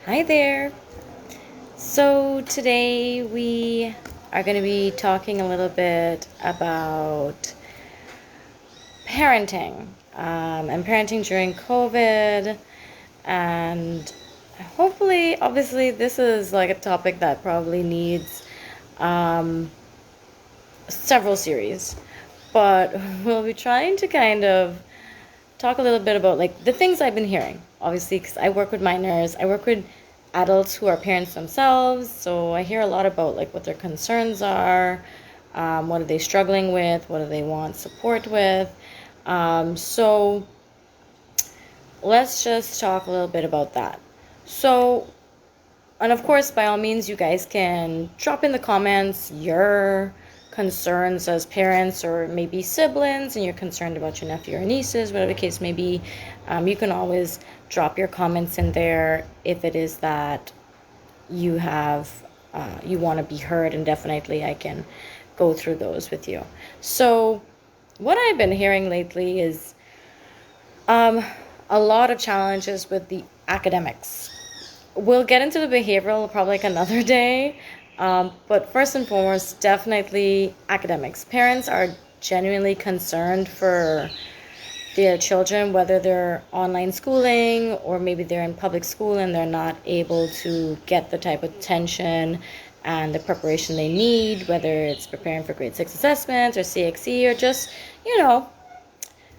Hi there. So today we are going to be talking a little bit about parenting and parenting during COVID. And hopefully, obviously, this is like a topic that probably needs um, several series. But we'll be trying to kind of talk a little bit about like the things I've been hearing. Obviously, because I work with minors, I work with adults who are parents themselves, so I hear a lot about like what their concerns are, what are they struggling with, what do they want support with. So let's just talk a little bit about that. So, and of course, by all means, you guys can drop in the comments your concerns as parents or maybe siblings, and you're concerned about your nephew or nieces, whatever the case may be. You can always drop your comments in there if it is that you have you want to be heard, and definitely I can go through those with you. So, what I've been hearing lately is um, a lot of challenges with the academics. We'll get into the behavioral probably like another day. But first and foremost, definitely academics. Parents are genuinely concerned for their children, whether they're online schooling or maybe they're in public school and they're not able to get the type of attention and the preparation they need, whether it's preparing for grade 6 assessments or CXE or just, you know,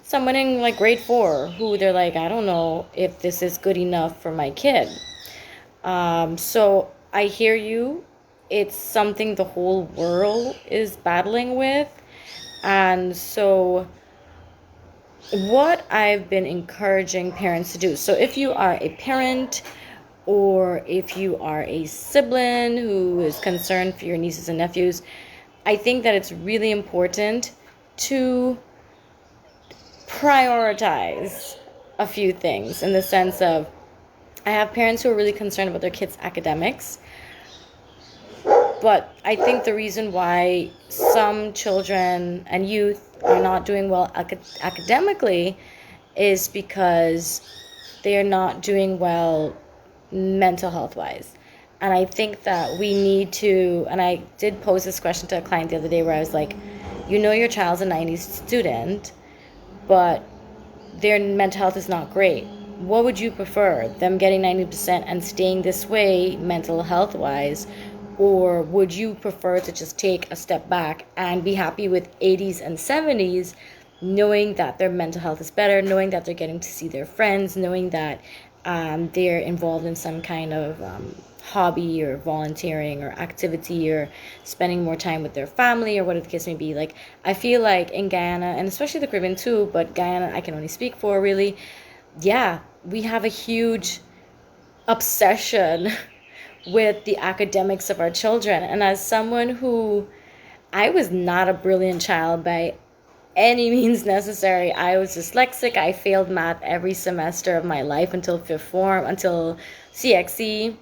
someone in like grade 4 who they're like, I don't know if this is good enough for my kid. So I hear you. It's something the whole world is battling with. And so, what I've been encouraging parents to do. So, if you are a parent or if you are a sibling who is concerned for your nieces and nephews, I think that it's really important to prioritize a few things in the sense of I have parents who are really concerned about their kids' academics. But I think the reason why some children and youth are not doing well academically is because they are not doing well mental health wise. And I think that we need to, and I did pose this question to a client the other day where I was like, you know, your child's a 90s student, but their mental health is not great. What would you prefer? Them getting 90% and staying this way mental health wise? Or would you prefer to just take a step back and be happy with 80s and 70s, knowing that their mental health is better, knowing that they're getting to see their friends, knowing that they're involved in some kind of hobby or volunteering or activity or spending more time with their family or whatever the case may be. Like, I feel like in Guyana, and especially the Caribbean too, but Guyana I can only speak for really, yeah, we have a huge obsession with the academics of our children. And as someone who, I was not a brilliant child by any means necessary. I was dyslexic. I failed math every semester of my life until fifth form, until CXE.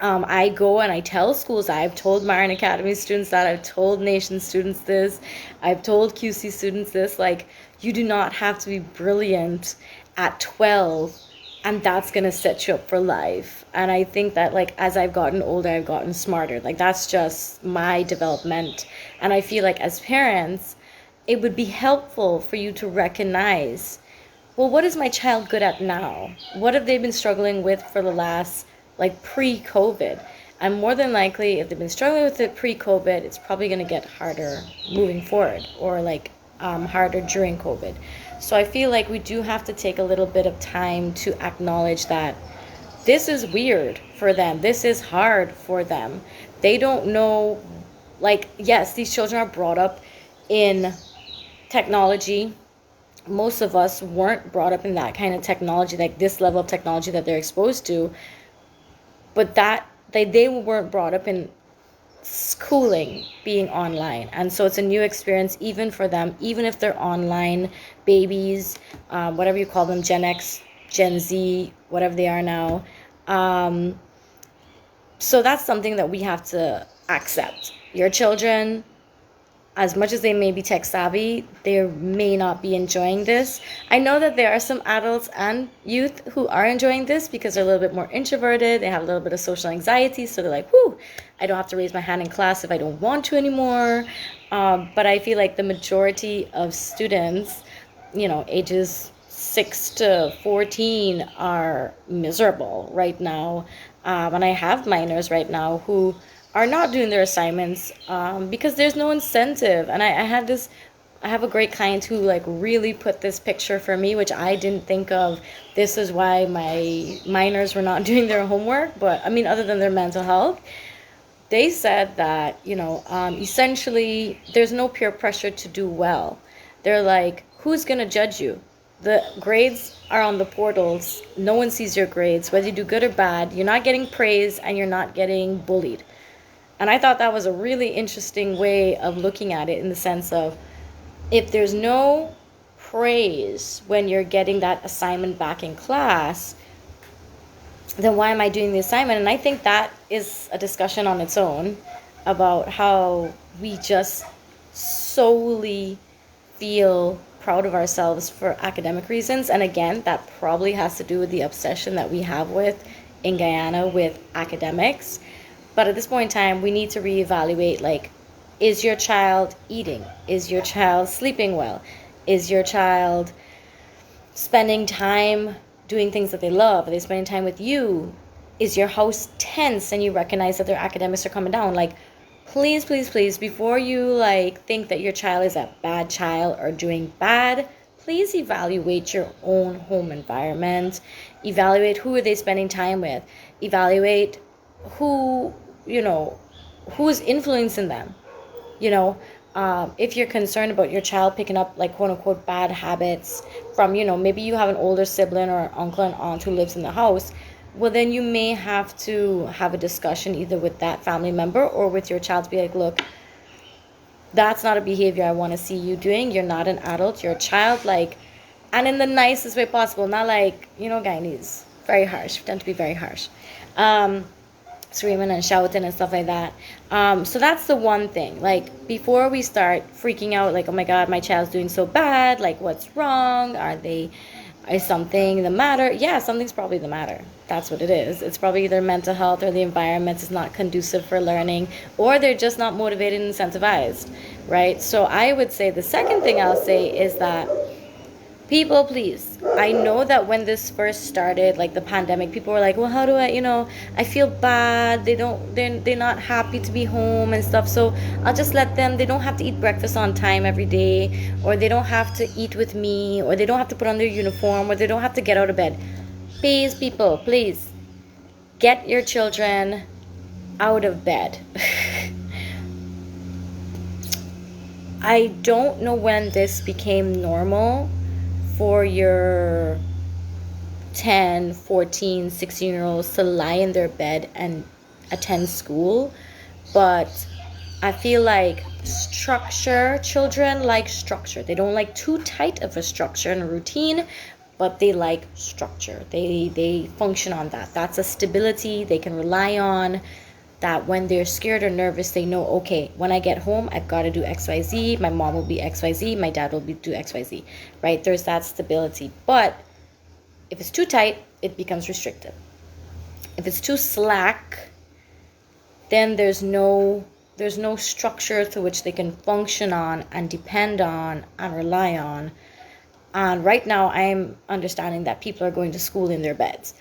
I go and I tell schools, I've told Marin Academy students that, I've told Nation students this, I've told QC students this, like, you do not have to be brilliant at 12 and that's gonna set you up for life. And I think that like as I've gotten older, I've gotten smarter. Like that's just my development. And I feel like as parents, it would be helpful for you to recognize, well, what is my child good at now? What have they been struggling with for the last, like pre-COVID? And more than likely, if they've been struggling with it pre-COVID, it's probably going to get harder moving forward or like harder during COVID. So I feel like we do have to take a little bit of time to acknowledge that this is weird for them. This is hard for them. They don't know, like, yes, these children are brought up in technology. Most of us weren't brought up in that kind of technology, like this level of technology that they're exposed to. But that they weren't brought up in schooling being online, and so it's a new experience even for them, even if they're online babies, whatever you call them, Gen X, Gen Z, whatever they are now. Um, so that's something that we have to accept. Your children as much as they may be tech savvy, they may not be enjoying this. I know that there are some adults and youth who are enjoying this because they're a little bit more introverted. They have a little bit of social anxiety. So they're like, whoo, I don't have to raise my hand in class if I don't want to anymore. But I feel like the majority of students, ages 6 to 14 are miserable right now. And I have minors right now who are not doing their assignments because there's no incentive. And I have a great client who like really put this picture for me, which I didn't think of. This is why my minors were not doing their homework, but I mean, other than their mental health, they said that, essentially there's no peer pressure to do well. They're like, who's going to judge you? The grades are on the portals. No one sees your grades, whether you do good or bad. You're not getting praised and you're not getting bullied. And I thought that was a really interesting way of looking at it, in the sense of, if there's no praise when you're getting that assignment back in class, then why am I doing the assignment? And I think that is a discussion on its own, about how we just solely feel proud of ourselves for academic reasons. And again, that probably has to do with the obsession that we have in Guyana with academics. But at this point in time, we need to reevaluate, like, is your child eating? Is your child sleeping well? Is your child spending time doing things that they love? Are they spending time with you? Is your house tense and you recognize that their academics are coming down? Like, please, please, please, before you like think that your child is a bad child or doing bad, please evaluate your own home environment. Evaluate who are they spending time with. Evaluate who's influencing them. If you're concerned about your child picking up like quote unquote bad habits from, maybe you have an older sibling or uncle and aunt who lives in the house, well, then you may have to have a discussion either with that family member or with your child to be like, look, that's not a behavior I want to see you doing. You're not an adult, you're a child, like, and in the nicest way possible, not like, Guyanese, very harsh, tend to be very harsh. Screaming and shouting and stuff like that. So that's the one thing. Like, before we start freaking out, like, oh my God, my child's doing so bad, like, what's wrong? Is something the matter? Yeah, something's probably the matter. That's what it is. It's probably either mental health or the environment is not conducive for learning, or they're just not motivated and incentivized, right? So I would say the second thing I'll say is that, people, please. I know that when this first started, like the pandemic, people were like, well, how do I feel bad. They're not happy to be home and stuff. So I'll just let them, they don't have to eat breakfast on time every day, or they don't have to eat with me, or they don't have to put on their uniform, or they don't have to get out of bed. Please, people, please, get your children out of bed. I don't know when this became normal for your 10, 14, 16-year-olds to lie in their bed and attend school. But I feel like children like structure. They don't like too tight of a structure and a routine, but they like structure. They function on that. That's a stability they can rely on, that when they're scared or nervous, they know, okay, when I get home, I've got to do XYZ. My mom will be XYZ. My dad will do XYZ, right? There's that stability. But if it's too tight, it becomes restrictive. If it's too slack, then there's no structure to which they can function on and depend on and rely on. And right now, I'm understanding that people are going to school in their beds.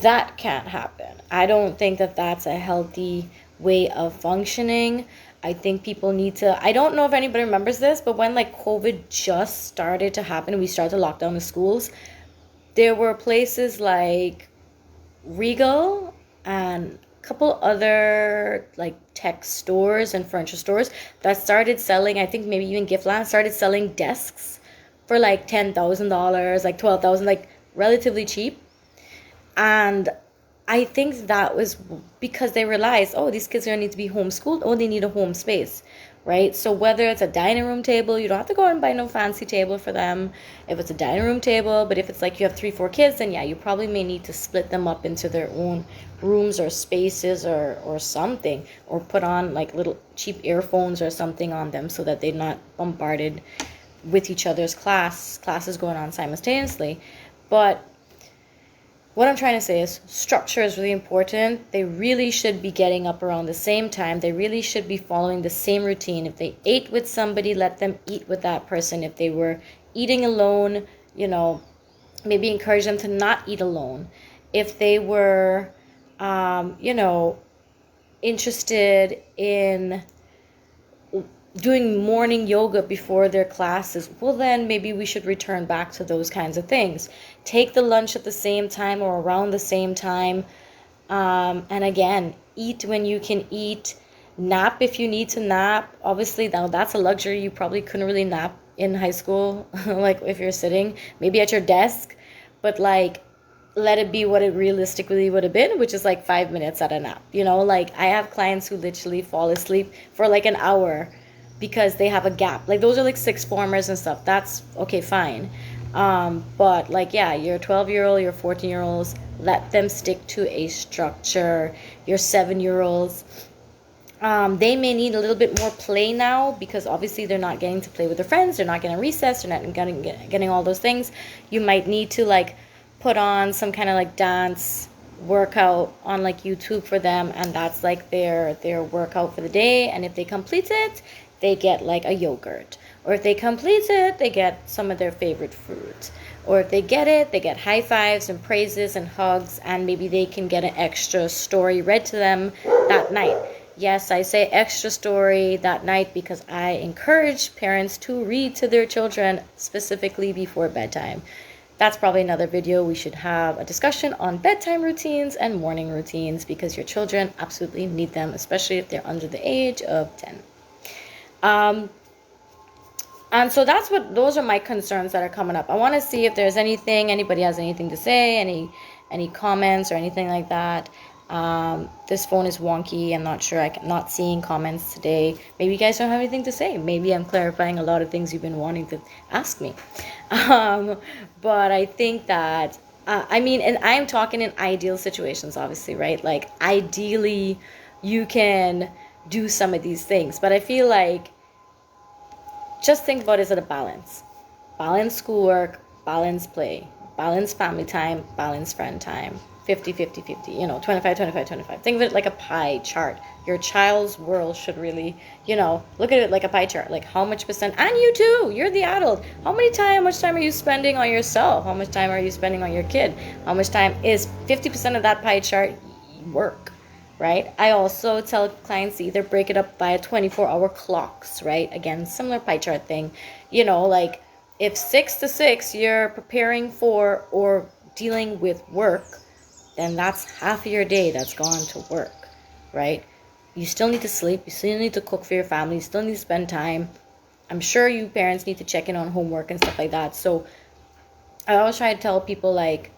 That can't happen. I don't think that that's a healthy way of functioning. I think people need to, I don't know if anybody remembers this, but when like COVID just started to happen, we started to lock down the schools, there were places like Regal and a couple other like tech stores and furniture stores that started selling, I think maybe even Giftland started selling desks for like $10,000, like $12,000, like relatively cheap. And I think that was because they realized, oh, these kids are going to need to be homeschooled. Oh, they need a home space, right? So whether it's a dining room table, you don't have to go and buy no fancy table for them. If it's a dining room table, but if it's like you have 3, 4 kids, then yeah, you probably may need to split them up into their own rooms or spaces or something, or put on like little cheap earphones or something on them so that they're not bombarded with each other's classes going on simultaneously. But what I'm trying to say is structure is really important. They really should be getting up around the same time. They really should be following the same routine. If they ate with somebody, let them eat with that person. If they were eating alone, maybe encourage them to not eat alone. If they were, interested in doing morning yoga before their classes, well, then maybe we should return back to those kinds of things. Take the lunch at the same time or around the same time. And again, eat when you can eat. Nap if you need to nap. Obviously, now that's a luxury. You probably couldn't really nap in high school, like if you're sitting, maybe at your desk, but like, let it be what it realistically would have been, which is like 5 minutes at a nap. Like I have clients who literally fall asleep for like an hour because they have a gap. Like those are like sixth formers and stuff. That's okay, fine. But like, yeah, your 12-year-old, your 14-year-olds, let them stick to a structure. Your 7-year-olds, they may need a little bit more play now because obviously they're not getting to play with their friends. They're not getting recess. They're not getting all those things. You might need to like put on some kind of like dance workout on like YouTube for them, and that's like their workout for the day. And if they complete it, they get like a yogurt, or if they complete it, they get some of their favorite fruit, or if they get it, they get high fives and praises and hugs, and maybe they can get an extra story read to them that night. Yes, I say extra story that night because I encourage parents to read to their children specifically before bedtime. That's probably another video. We should have a discussion on bedtime routines and morning routines because your children absolutely need them, especially if they're under the age of 10. And so those are my concerns that are coming up. I want to see if there's anybody has anything to say, any comments or anything like that. This phone is wonky. I'm not sure. I'm not seeing comments today. Maybe you guys don't have anything to say. Maybe I'm clarifying a lot of things you've been wanting to ask me. But I think that, and I'm talking in ideal situations, obviously, right? Like ideally you can do some of these things, but I feel like just think about, is it a balance? Balance schoolwork, balance play, balance family time, balance friend time. 50, 50, 50, 25, 25, 25. Think of it like a pie chart. Your child's world should really, look at it like a pie chart. Like how much percent, and you too, you're the adult. How much time are you spending on yourself? How much time are you spending on your kid? How much time is 50% of that pie chart work, right? I also tell clients to either break it up by 24-hour clocks, right? Again, similar pie chart thing. Like if 6 to 6 you're preparing for or dealing with work, then that's half of your day that's gone to work, right? You still need to sleep. You still need to cook for your family. You still need to spend time. I'm sure you parents need to check in on homework and stuff like that. So I always try to tell people, like,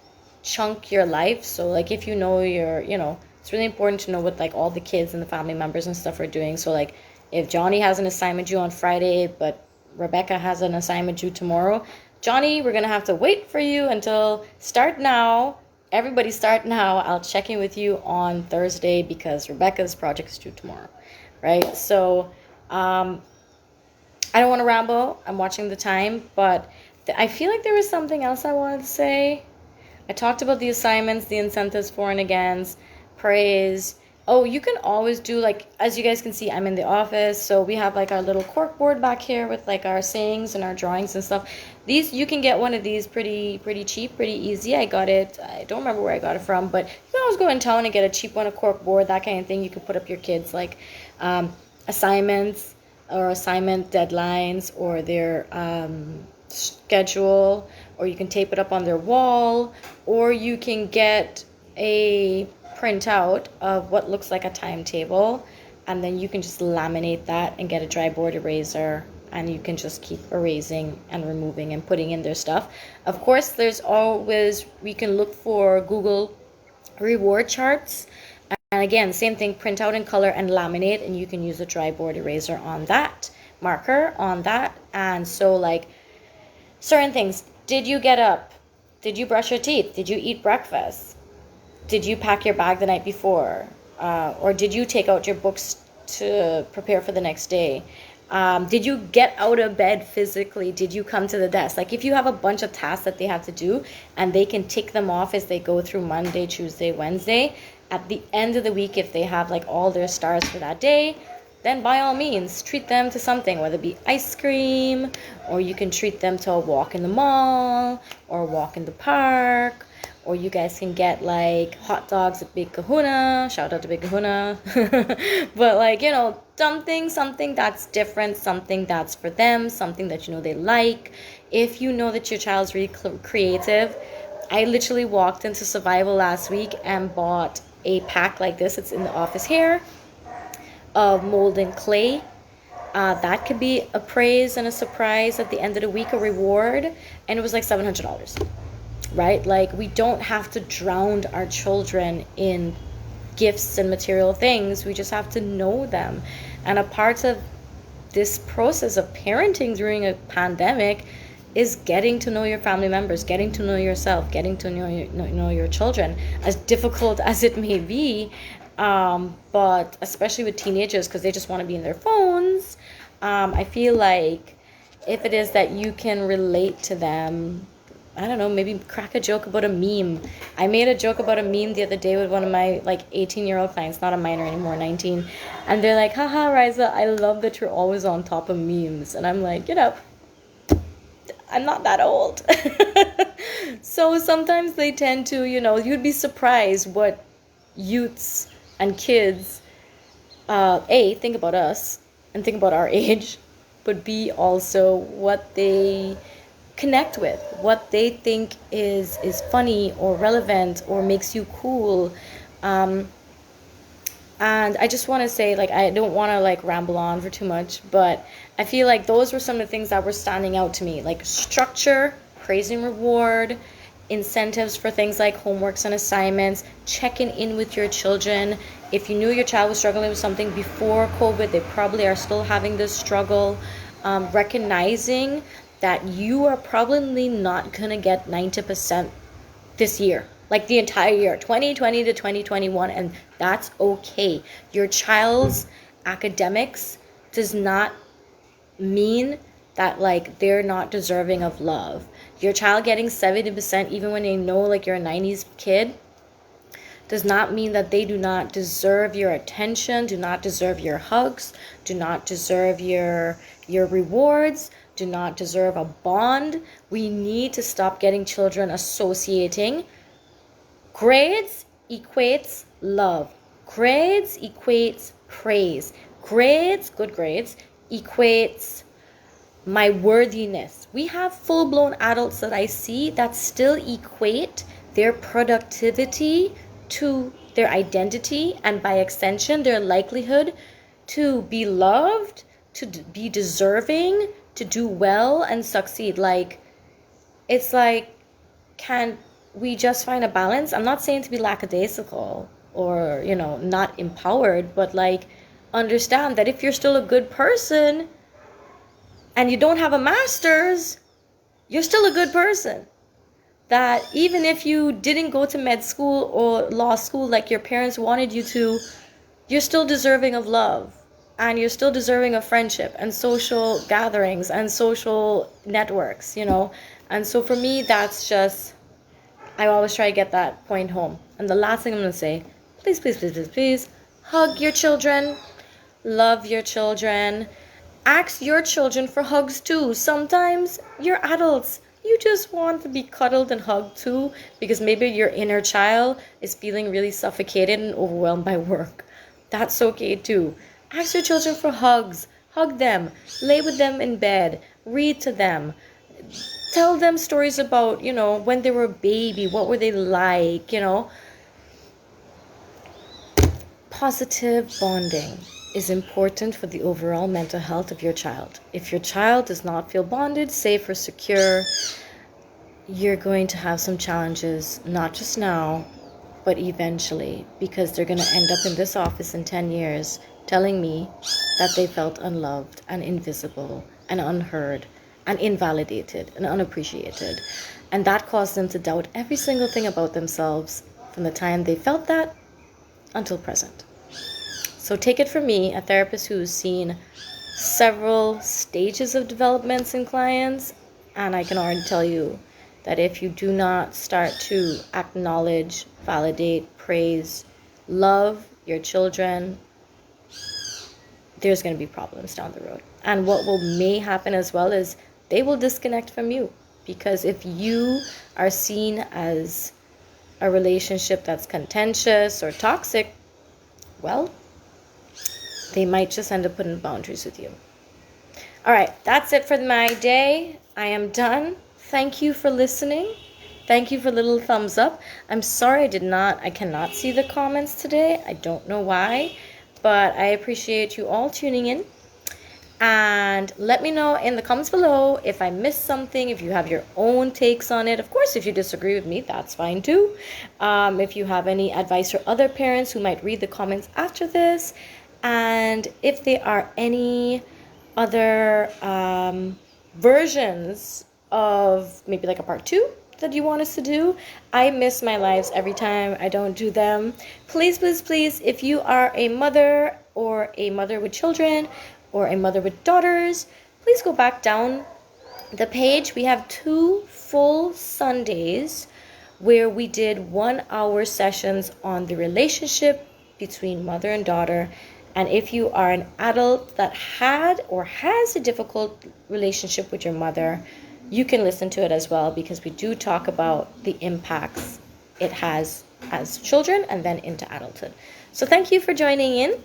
chunk your life. So, like, if it's really important to know what, like, all the kids and the family members and stuff are doing. So, like, if Johnny has an assignment due on Friday, but Rebecca has an assignment due tomorrow, Johnny, we're going to have to wait for you until start now. Everybody start now. I'll check in with you on Thursday because Rebecca's project is due tomorrow, right? So I don't want to ramble. I'm watching the time, but I feel like there was something else I wanted to say. I talked about the assignments, the incentives for and against, praise. Oh, you can always do, like, as you guys can see, I'm in the office, so we have like our little cork board back here with like our sayings and our drawings and stuff. These, you can get one of these pretty cheap, pretty easy. I got it, I don't remember where I got it from, but you can always go in town and get a cheap one, a cork board, that kind of thing. You can put up your kids like assignments or assignment deadlines or their schedule, or you can tape it up on their wall, or you can get a printout of what looks like a timetable, and then you can just laminate that and get a dry board eraser, and you can just keep erasing and removing and putting in their stuff. Of course, there's always, we can look for Google reward charts. And again, same thing, print out in color and laminate, and you can use a dry board eraser on that, marker on that. And so like certain things, did you get up? Did you brush your teeth? Did you eat breakfast? Did you pack your bag the night before? Or did you take out your books to prepare for the next day? Did you get out of bed physically? Did you come to the desk? Like if you have a bunch of tasks that they have to do and they can tick them off as they go through Monday, Tuesday, Wednesday, at the end of the week, if they have like all their stars for that day, then by all means treat them to something, whether it be ice cream, or you can treat them to a walk in the mall or a walk in the park, or you guys can get like hot dogs at Big Kahuna. Shout out to Big Kahuna. But like, you know, something that's different, something that's for them, something that you know they like. If you know that your child's really creative, I literally walked into Survival last week and bought a pack like this. It's in the office here, of molding clay. That could be a praise and a surprise at the end of the week, a reward. And it was like $700, right? Like we don't have to drown our children in gifts and material things. We just have to know them. And a part of this process of parenting during a pandemic is getting to know your family members, getting to know yourself, getting to know your children, as difficult as it may be. But especially with teenagers, because they just want to be in their phones, I feel like if it is that you can relate to them, I don't know, maybe crack a joke about a meme. I made a joke about a meme the other day with one of my like 18-year-old clients, not a minor anymore, 19. And they're like, haha, Riza, I love that you're always on top of memes. And I'm like, you know, I'm not that old. So sometimes they tend to, you know, you'd be surprised what youths and kids, A, think about us and think about our age, but B, also what they connect with, what they think is funny or relevant or makes you cool. And I just want to say, like, I don't want to like ramble on for too much, but I feel like those were some of the things that were standing out to me, like structure, praise and reward, incentives for things like homeworks and assignments, checking in with your children. If you knew your child was struggling with something before COVID, they probably are still having this struggle. Recognizing that you are probably not going to get 90% this year, like the entire year, 2020 to 2021, and that's okay. Your child's academics does not mean that like they're not deserving of love. Your child getting 70% even when they know like you're a 90s kid does not mean that they do not deserve your attention, do not deserve your hugs, do not deserve your rewards, do not deserve a bond. We need to stop getting children associating grades equates love. Grades equates praise. Grades, good grades, equates my worthiness. We have full-blown adults that I see that still equate their productivity to their identity, and by extension their likelihood to be loved, to be deserving, to do well and succeed. Like, it's like, can we just find a balance? I'm not saying to be lackadaisical or, you know, not empowered, but like understand that if you're still a good person and you don't have a master's, you're still a good person. That even if you didn't go to med school or law school like your parents wanted you to, you're still deserving of love, and you're still deserving of friendship and social gatherings and social networks, you know. And so for me, that's just, I always try to get that point home. And the last thing I'm going to say, please, please, please, please, please, hug your children, love your children, ask your children for hugs too. Sometimes you're adults, you just want to be cuddled and hugged too, because maybe your inner child is feeling really suffocated and overwhelmed by work. That's okay too. Ask your children for hugs. Hug them. Lay with them in bed. Read to them. Tell them stories about, you know, when they were a baby. What were they like, you know? Positive bonding is important for the overall mental health of your child. If your child does not feel bonded, safe, or secure, you're going to have some challenges, not just now, but eventually, because they're going to end up in this office in 10 years telling me that they felt unloved and invisible and unheard and invalidated and unappreciated. And that caused them to doubt every single thing about themselves from the time they felt that until present. So take it from me, a therapist who's seen several stages of developments in clients, and I can already tell you that if you do not start to acknowledge, validate, praise, love your children, there's going to be problems down the road. And what may happen as well is they will disconnect from you, because if you are seen as a relationship that's contentious or toxic, well, they might just end up putting boundaries with you. All right, that's it for my day. I am done. Thank you for listening. Thank you for little thumbs up. I'm sorry I cannot see the comments today. I don't know why, but I appreciate you all tuning in. And let me know in the comments below if I missed something, if you have your own takes on it. Of course, if you disagree with me, that's fine too. If you have any advice for other parents who might read the comments after this, and if there are any other versions of maybe like a part 2 that you want us to do. I miss my lives every time I don't do them. Please, please, please, if you are a mother or a mother with children or a mother with daughters, please go back down the page. We have 2 full Sundays where we did 1-hour sessions on the relationship between mother and daughter. And if you are an adult that had or has a difficult relationship with your mother, you can listen to it as well, because we do talk about the impacts it has as children and then into adulthood. So thank you for joining in.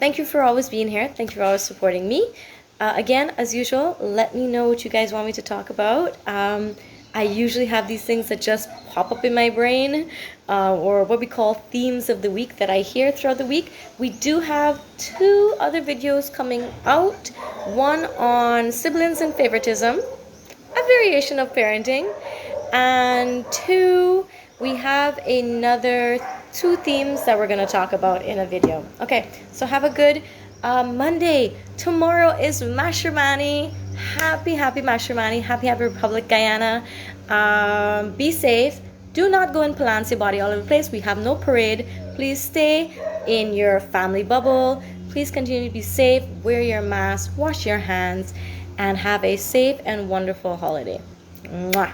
Thank you for always being here. Thank you for always supporting me. Again, as usual, let me know what you guys want me to talk about. I usually have these things that just pop up in my brain, or what we call themes of the week that I hear throughout the week. We do have 2 other videos coming out. One on siblings and favoritism, a variation of parenting, and 2, we have another 2 themes that we're going to talk about in a video. Okay, so have a good Monday. Tomorrow is Mashramani. Happy Mashramani. Happy Republic Guyana. Be safe. Do not go in Palansi body all over the place. We have no parade. Please stay in your family bubble. Please continue to be safe. Wear your mask. Wash your hands. And have a safe and wonderful holiday. Mwah.